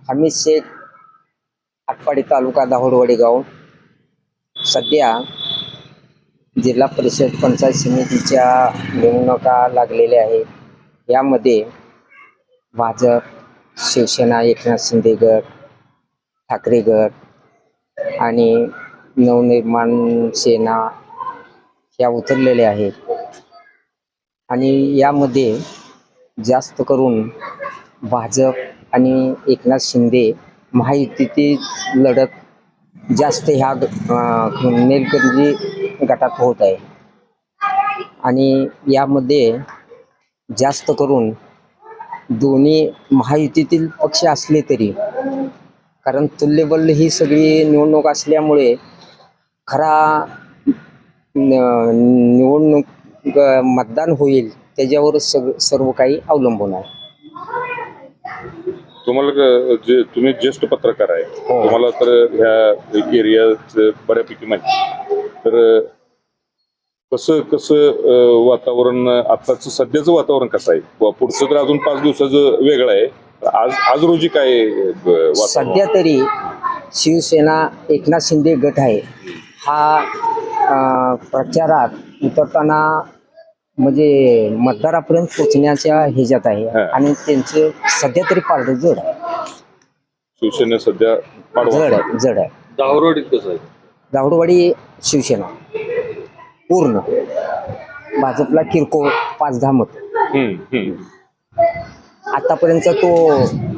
हमीद शेख, आटपाडी तालुका दाहोडवाडी गाव. सध्या जिल्हा परिषद पंचायत समितीच्या निवडणुका लागलेल्या आहेत. यामध्ये भाजप, शिवसेना, एकनाथ शिंदे गट, ठाकरे गट आणि नवनिर्माण सेना ह्या उतरलेल्या आहेत. आणि यामध्ये जास्त करून भाजप आणि एकनाथ शिंदे महायुतीची लढत जास्त ह्या नेलकंजी गटात होत आहे. आणि यामध्ये जास्त करून दोन्ही महायुतीतील पक्ष असले तरी, कारण तुल्यबळ ही सगळी निवडणूक असल्यामुळे खरा निवडणूक मतदान होईल त्याच्यावर सर्व काही अवलंबून आहे. तुम्हाला जे तुम्ही ज्येष्ठ पत्रकार आहे, तुम्हाला तर ह्या एरियाचं बऱ्यापैकी माहिती. तर कसं वातावरण आताचं सध्याचं वातावरण कसं आहे? पुढचं तर अजून 5 दिवसाचं वेगळं आहे. आज रोजी काय सध्या तरी शिवसेना एकनाथ शिंदे गट आहे हा प्रचारात उतरताना म्हणजे मतदारापर्यंत पोहोचण्याच्या ह्याच्यात आहे. आणि त्यांचं सध्या तरी पारडं जड आहे. शिवसेना सध्या जड आहे. दाहोडवाडीत कसं आहे? दाहोडवाडी शिवसेना पूर्ण, भाजपला किरकोळ 5-10 मत आतापर्यंत तो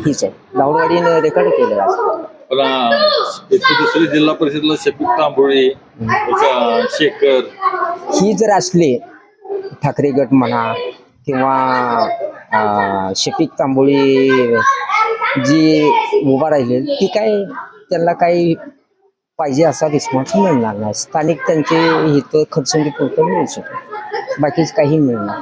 हीच आहे. दाहोडवाडीने रेकॉर्ड केलेला आहे. दुसरी जिल्हा परिषदला शफीक तांबोळे, शेखर ही जर असले ठाकरे गट म्हणा किंवा शफीक तांबोळी जी उभा राहिले ती काय त्यांना काही पाहिजे असा रिस्पॉन्स मिळणार नाही. स्थानिक त्यांचे हित खर्चुंगी पुरतं मिळू शकतो, बाकीच काही मिळणार.